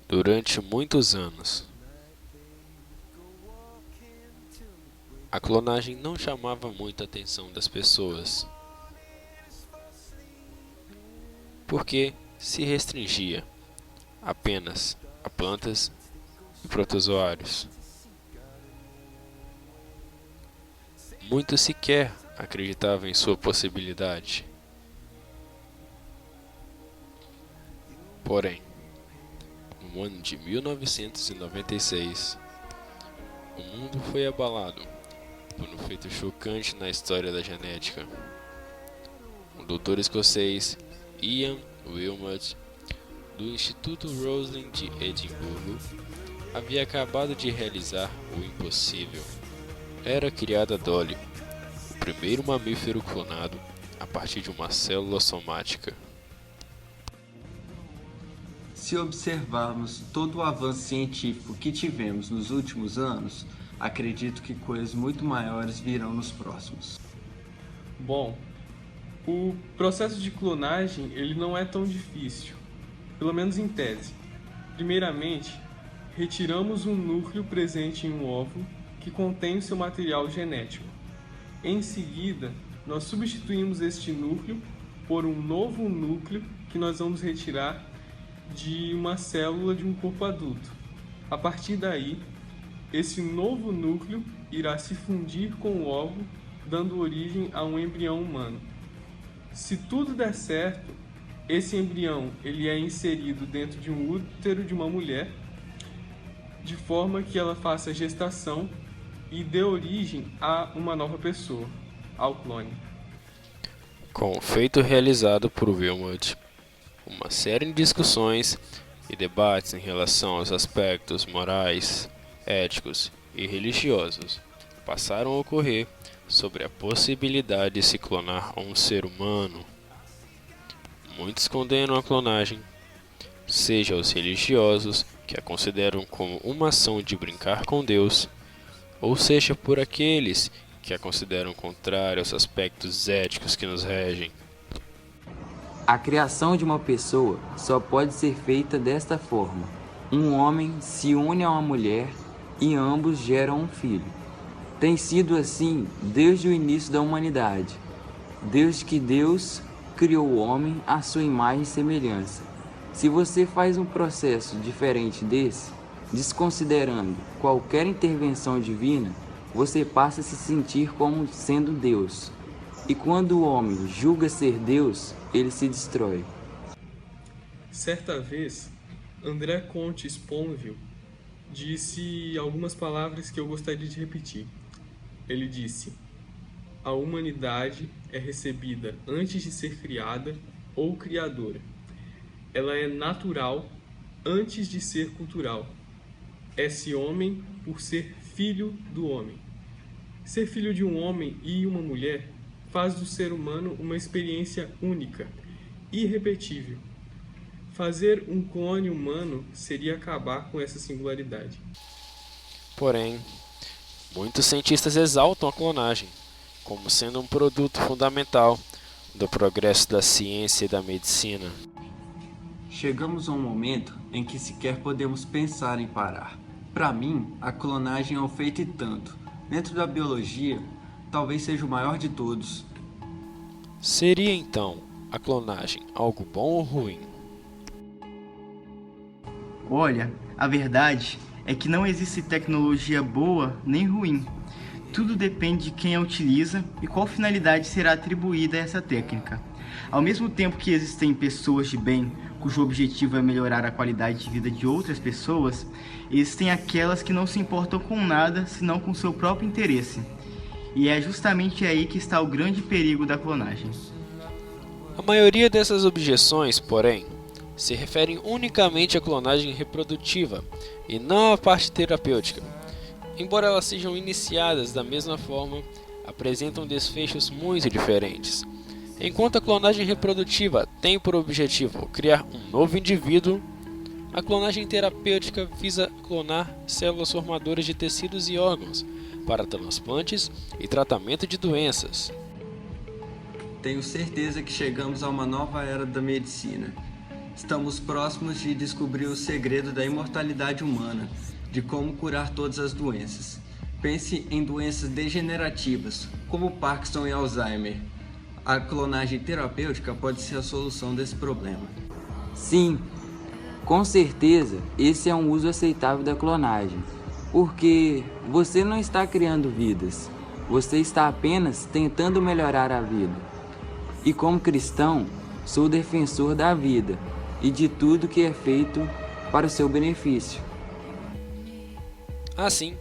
Durante muitos anos, a clonagem não chamava muita atenção das pessoas, porque se restringia apenas a plantas e protozoários. Muitos sequer acreditavam em sua possibilidade. Porém, no ano de 1996, o mundo foi abalado por um feito chocante na história da genética. O doutor escocês Ian Wilmot, do Instituto Roslin de Edimburgo, havia acabado de realizar o impossível. Era criada Dolly, o primeiro mamífero clonado a partir de uma célula somática. Se observarmos todo o avanço científico que tivemos nos últimos anos, acredito que coisas muito maiores virão nos próximos. Bom, o processo de clonagem ele não é tão difícil, pelo menos em tese. Primeiramente, retiramos um núcleo presente em um óvulo que contém o seu material genético. Em seguida, nós substituímos este núcleo por um novo núcleo que nós vamos retirar de uma célula de um corpo adulto. A partir daí, esse novo núcleo irá se fundir com o óvulo, dando origem a um embrião humano. Se tudo der certo, esse embrião ele é inserido dentro de um útero de uma mulher, de forma que ela faça gestação e dê origem a uma nova pessoa, ao clone. Com o feito realizado por Wilmot, uma série de discussões e debates em relação aos aspectos morais, éticos e religiosos passaram a ocorrer sobre a possibilidade de se clonar um ser humano. Muitos condenam a clonagem, seja os religiosos, que a consideram como uma ação de brincar com Deus, ou seja por aqueles que a consideram contrária aos aspectos éticos que nos regem. A criação de uma pessoa só pode ser feita desta forma. Um homem se une a uma mulher e ambos geram um filho. Tem sido assim desde o início da humanidade, desde que Deus criou o homem à sua imagem e semelhança. Se você faz um processo diferente desse, desconsiderando qualquer intervenção divina, você passa a se sentir como sendo Deus. E quando o homem julga ser Deus, ele se destrói. Certa vez, André Comte Sponville disse algumas palavras que eu gostaria de repetir. Ele disse: a humanidade é recebida antes de ser criada ou criadora. Ela é natural antes de ser cultural. É-se homem por ser filho do homem. Ser filho de um homem e uma mulher faz do ser humano uma experiência única, irrepetível. Fazer um clone humano seria acabar com essa singularidade. Porém, muitos cientistas exaltam a clonagem como sendo um produto fundamental do progresso da ciência e da medicina. Chegamos a um momento em que sequer podemos pensar em parar. Para mim, a clonagem é um feito e tanto. Dentro da biologia, talvez seja o maior de todos. Seria então a clonagem algo bom ou ruim? Olha, a verdade é que não existe tecnologia boa nem ruim. Tudo depende de quem a utiliza e qual finalidade será atribuída a essa técnica. Ao mesmo tempo que existem pessoas de bem, cujo objetivo é melhorar a qualidade de vida de outras pessoas, existem aquelas que não se importam com nada senão com seu próprio interesse. E é justamente aí que está o grande perigo da clonagem. A maioria dessas objeções, porém, se referem unicamente à clonagem reprodutiva e não à parte terapêutica. Embora elas sejam iniciadas da mesma forma, apresentam desfechos muito diferentes. Enquanto a clonagem reprodutiva tem por objetivo criar um novo indivíduo, a clonagem terapêutica visa clonar células formadoras de tecidos e órgãos para transplantes e tratamento de doenças. Tenho certeza que chegamos a uma nova era da medicina. Estamos próximos de descobrir o segredo da imortalidade humana, de como curar todas as doenças. Pense em doenças degenerativas, como Parkinson e Alzheimer. A clonagem terapêutica pode ser a solução desse problema. Sim, com certeza esse é um uso aceitável da clonagem, porque você não está criando vidas, você está apenas tentando melhorar a vida. E como cristão, sou defensor da vida e de tudo que é feito para o seu benefício. Assim,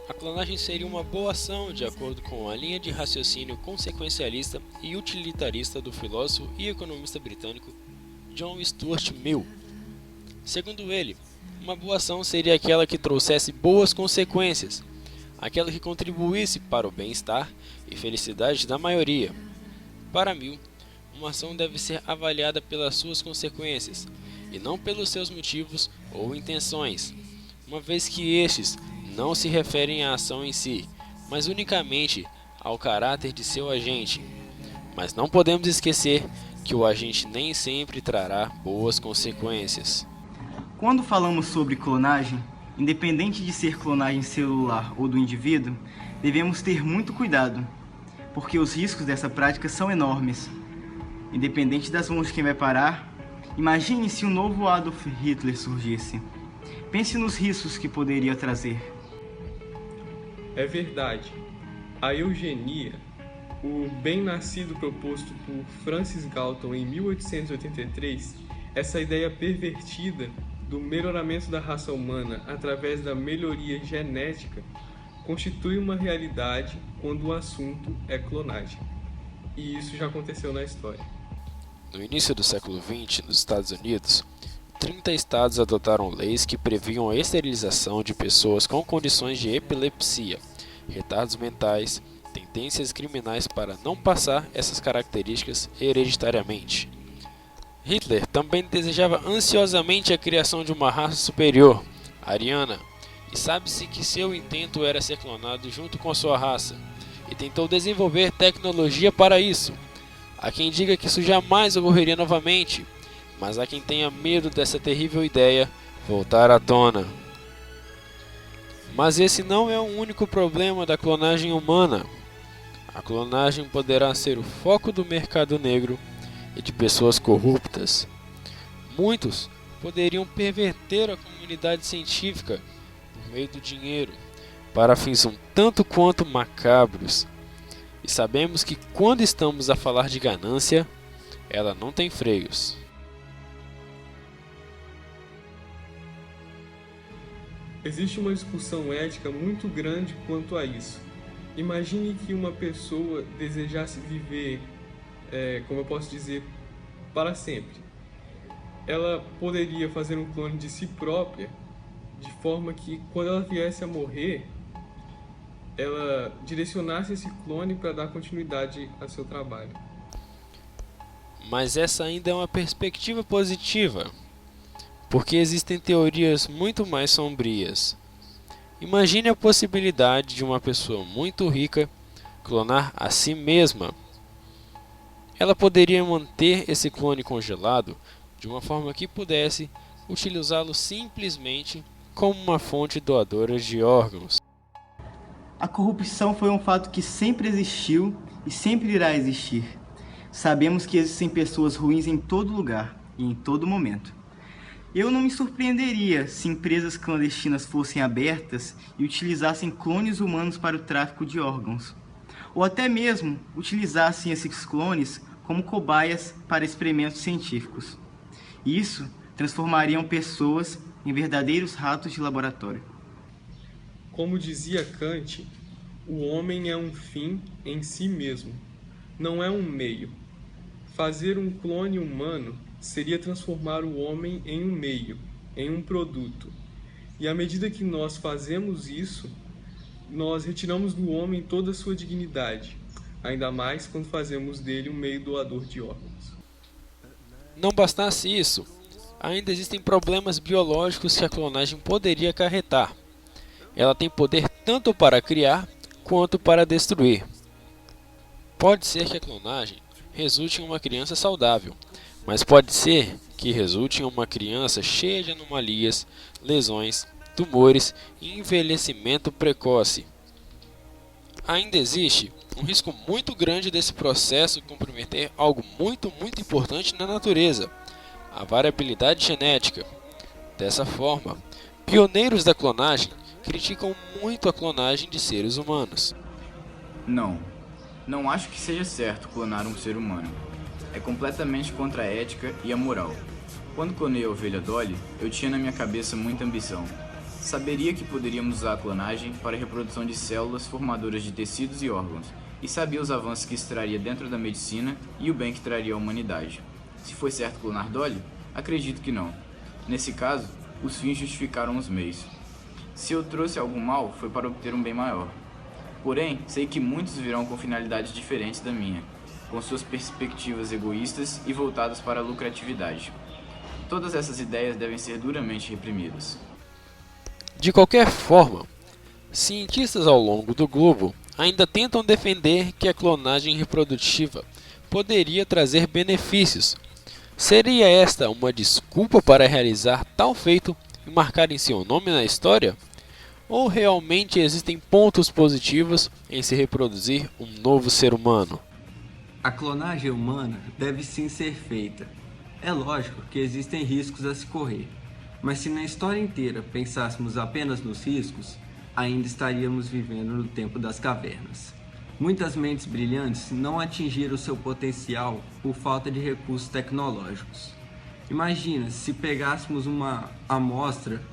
a clonagem seria uma boa ação de acordo com a linha de raciocínio consequencialista e utilitarista do filósofo e economista britânico John Stuart Mill. Segundo ele, uma boa ação seria aquela que trouxesse boas consequências, aquela que contribuísse para o bem-estar e felicidade da maioria. Para Mill, uma ação deve ser avaliada pelas suas consequências, e não pelos seus motivos ou intenções, uma vez que estes não se referem à ação em si, mas unicamente ao caráter de seu agente. Mas não podemos esquecer que o agente nem sempre trará boas consequências. Quando falamos sobre clonagem, independente de ser clonagem celular ou do indivíduo, devemos ter muito cuidado, porque os riscos dessa prática são enormes. Independente das mãos de quem vai parar, imagine se um novo Adolf Hitler surgisse. Pense nos riscos que poderia trazer. É verdade. A eugenia, o bem-nascido proposto por Francis Galton em 1883, essa ideia pervertida do melhoramento da raça humana através da melhoria genética, constitui uma realidade quando o assunto é clonagem. E isso já aconteceu na história. No início do século XX, nos Estados Unidos, 30 estados adotaram leis que previam a esterilização de pessoas com condições de epilepsia, retardos mentais, tendências criminais para não passar essas características hereditariamente. Hitler também desejava ansiosamente a criação de uma raça superior, ariana, e sabe-se que seu intento era ser clonado junto com a sua raça, e tentou desenvolver tecnologia para isso. Há quem diga que isso jamais ocorreria novamente, mas há quem tenha medo dessa terrível ideia voltar à tona. Mas esse não é o único problema da clonagem humana. A clonagem poderá ser o foco do mercado negro e de pessoas corruptas. Muitos poderiam perverter a comunidade científica por meio do dinheiro, para fins um tanto quanto macabros. E sabemos que quando estamos a falar de ganância, ela não tem freios. Existe uma discussão ética muito grande quanto a isso. Imagine que uma pessoa desejasse viver, como eu posso dizer, para sempre. Ela poderia fazer um clone de si própria, de forma que quando ela viesse a morrer, ela direcionasse esse clone para dar continuidade a seu trabalho. Mas essa ainda é uma perspectiva positiva, porque existem teorias muito mais sombrias. Imagine a possibilidade de uma pessoa muito rica clonar a si mesma. Ela poderia manter esse clone congelado de uma forma que pudesse utilizá-lo simplesmente como uma fonte doadora de órgãos. A corrupção foi um fato que sempre existiu e sempre irá existir. Sabemos que existem pessoas ruins em todo lugar e em todo momento. Eu não me surpreenderia se empresas clandestinas fossem abertas e utilizassem clones humanos para o tráfico de órgãos, ou até mesmo utilizassem esses clones como cobaias para experimentos científicos. Isso transformaria pessoas em verdadeiros ratos de laboratório. Como dizia Kant, o homem é um fim em si mesmo, não é um meio. Fazer um clone humano seria transformar o homem em um meio, em um produto. E à medida que nós fazemos isso, nós retiramos do homem toda a sua dignidade, ainda mais quando fazemos dele um meio doador de órgãos. Não bastasse isso, ainda existem problemas biológicos que a clonagem poderia acarretar. Ela tem poder tanto para criar quanto para destruir. Pode ser que a clonagem resulte em uma criança saudável, mas pode ser que resulte em uma criança cheia de anomalias, lesões, tumores e envelhecimento precoce. Ainda existe um risco muito grande desse processo comprometer algo muito importante na natureza, a variabilidade genética. Dessa forma, pioneiros da clonagem criticam muito a clonagem de seres humanos. Não acho que seja certo clonar um ser humano. É completamente contra a ética e a moral. Quando clonei a ovelha Dolly, eu tinha na minha cabeça muita ambição. Saberia que poderíamos usar a clonagem para a reprodução de células formadoras de tecidos e órgãos, e sabia os avanços que isso traria dentro da medicina e o bem que traria à humanidade. Se foi certo clonar Dolly? Acredito que não. Nesse caso, os fins justificaram os meios. Se eu trouxe algum mal, foi para obter um bem maior. Porém, sei que muitos virão com finalidades diferentes da minha, com suas perspectivas egoístas e voltadas para a lucratividade. Todas essas ideias devem ser duramente reprimidas. De qualquer forma, cientistas ao longo do globo ainda tentam defender que a clonagem reprodutiva poderia trazer benefícios. Seria esta uma desculpa para realizar tal feito e marcar em seu nome na história? Ou realmente existem pontos positivos em se reproduzir um novo ser humano? A clonagem humana deve sim ser feita. É lógico que existem riscos a se correr, mas se na história inteira pensássemos apenas nos riscos, ainda estaríamos vivendo no tempo das cavernas. Muitas mentes brilhantes não atingiram seu potencial por falta de recursos tecnológicos. Imagina se pegássemos uma amostra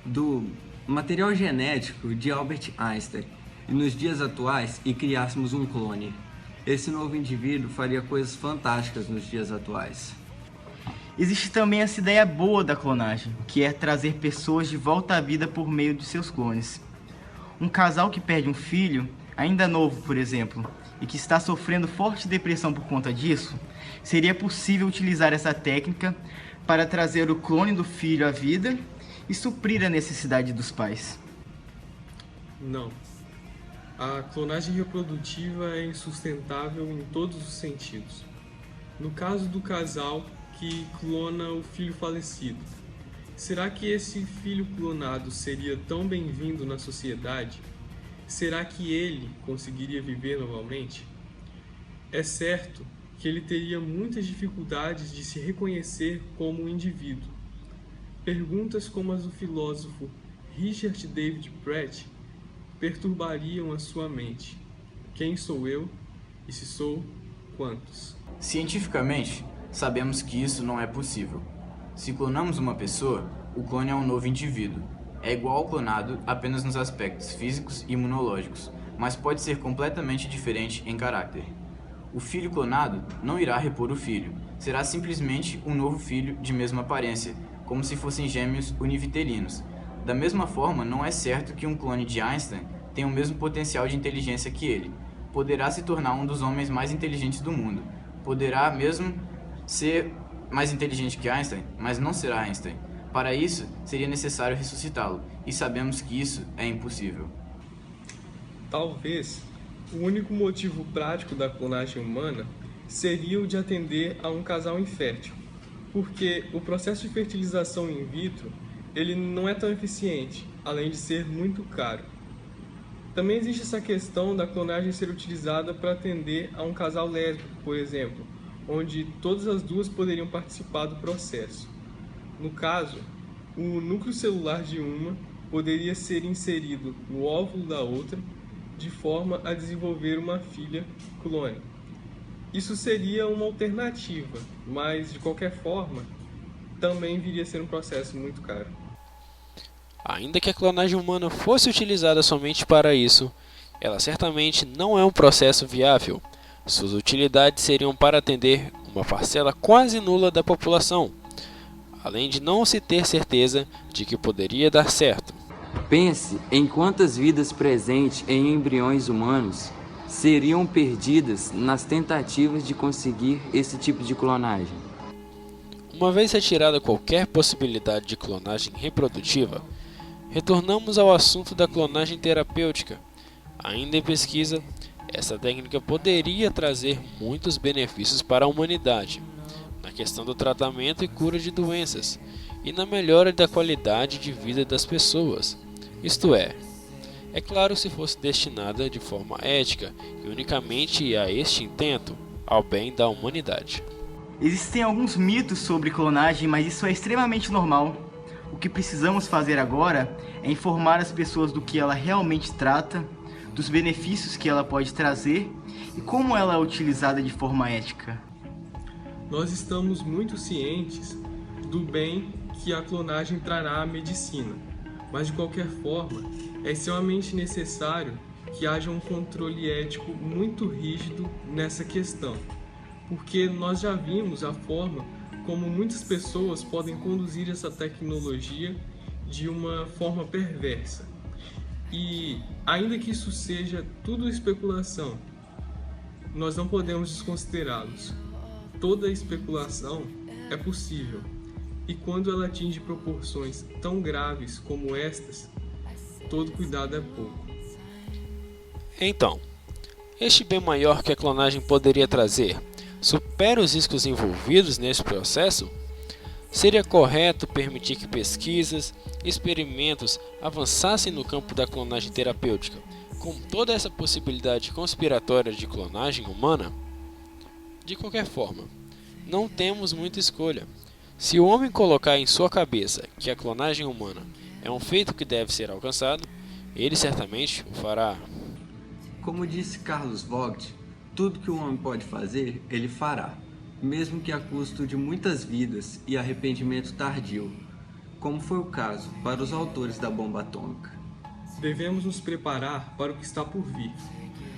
do material genético de Albert Einstein e nos dias atuais e criássemos um clone. Esse novo indivíduo faria coisas fantásticas nos dias atuais. Existe também essa ideia boa da clonagem, que é trazer pessoas de volta à vida por meio de seus clones. Um casal que perde um filho, ainda novo, por exemplo, e que está sofrendo forte depressão por conta disso, seria possível utilizar essa técnica para trazer o clone do filho à vida e suprir a necessidade dos pais. Não. A clonagem reprodutiva é insustentável em todos os sentidos. No caso do casal que clona o filho falecido, será que esse filho clonado seria tão bem-vindo na sociedade? Será que ele conseguiria viver novamente? É certo que ele teria muitas dificuldades de se reconhecer como um indivíduo. Perguntas como as do filósofo Richard David Pratt perturbariam a sua mente. Quem sou eu? E se sou, quantos? Cientificamente, sabemos que isso não é possível. Se clonamos uma pessoa, o clone é um novo indivíduo. É igual ao clonado apenas nos aspectos físicos e imunológicos, mas pode ser completamente diferente em caráter. O filho clonado não irá repor o filho, será simplesmente um novo filho de mesma aparência, como se fossem gêmeos univitelinos. Da mesma forma, não é certo que um clone de Einstein tenha o mesmo potencial de inteligência que ele. Poderá se tornar um dos homens mais inteligentes do mundo. Poderá mesmo ser mais inteligente que Einstein, mas não será Einstein. Para isso, seria necessário ressuscitá-lo, e sabemos que isso é impossível. Talvez o único motivo prático da clonagem humana seria o de atender a um casal infértil, porque o processo de fertilização in vitro ele não é tão eficiente, além de ser muito caro. Também existe essa questão da clonagem ser utilizada para atender a um casal lésbico, por exemplo, onde todas as duas poderiam participar do processo. No caso, o núcleo celular de uma poderia ser inserido no óvulo da outra, de forma a desenvolver uma filha clone. Isso seria uma alternativa, mas de qualquer forma, também viria a ser um processo muito caro. Ainda que a clonagem humana fosse utilizada somente para isso, ela certamente não é um processo viável. Suas utilidades seriam para atender uma parcela quase nula da população, além de não se ter certeza de que poderia dar certo. Pense em quantas vidas presentes em embriões humanos seriam perdidas nas tentativas de conseguir esse tipo de clonagem. Uma vez retirada qualquer possibilidade de clonagem reprodutiva, retornamos ao assunto da clonagem terapêutica. Ainda em pesquisa, essa técnica poderia trazer muitos benefícios para a humanidade. na questão do tratamento e cura de doenças e na melhora da qualidade de vida das pessoas. Isto é claro, se fosse destinada de forma ética e unicamente a este intento, ao bem da humanidade. Existem alguns mitos sobre clonagem, mas isso é extremamente normal. O que precisamos fazer agora é informar as pessoas do que ela realmente trata, dos benefícios que ela pode trazer e como ela é utilizada de forma ética. Nós estamos muito cientes do bem que a clonagem trará à medicina, mas de qualquer forma, é extremamente necessário que haja um controle ético muito rígido nessa questão, porque nós já vimos a forma como muitas pessoas podem conduzir essa tecnologia de uma forma perversa. E ainda que isso seja tudo especulação, nós não podemos desconsiderá-los. Toda especulação é possível, e quando ela atinge proporções tão graves como estas, todo cuidado é pouco. Então, este bem maior que a clonagem poderia trazer supera os riscos envolvidos nesse processo? Seria correto permitir que pesquisas e experimentos avançassem no campo da clonagem terapêutica, com toda essa possibilidade conspiratória de clonagem humana? De qualquer forma, não temos muita escolha. Se o homem colocar em sua cabeça que a clonagem humana é um feito que deve ser alcançado, ele certamente o fará. Como disse Carlos Vogt, tudo que o homem pode fazer, ele fará, mesmo que a custo de muitas vidas e arrependimento tardio, como foi o caso para os autores da bomba atômica. Devemos nos preparar para o que está por vir.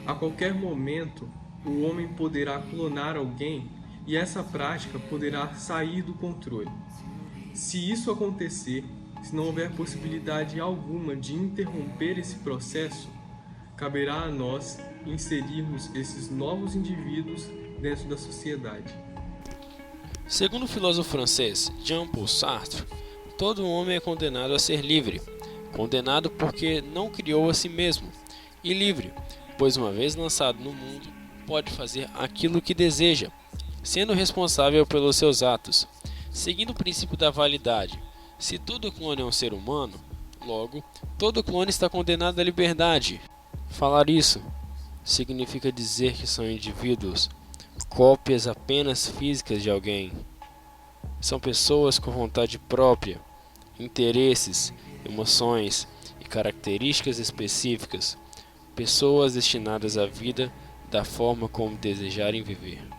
A qualquer momento, o homem poderá clonar alguém e essa prática poderá sair do controle. Se isso acontecer, se não houver possibilidade alguma de interromper esse processo, caberá a nós inserirmos esses novos indivíduos dentro da sociedade. Segundo o filósofo francês Jean-Paul Sartre, todo homem é condenado a ser livre. Condenado porque não criou a si mesmo, e livre, pois uma vez lançado no mundo, pode fazer aquilo que deseja, sendo responsável pelos seus atos. Seguindo o princípio da validade, se todo clone é um ser humano, logo, todo clone está condenado à liberdade. Falar isso significa dizer que são indivíduos, cópias apenas físicas de alguém. São pessoas com vontade própria, interesses, emoções e características específicas, pessoas destinadas à vida da forma como desejarem viver.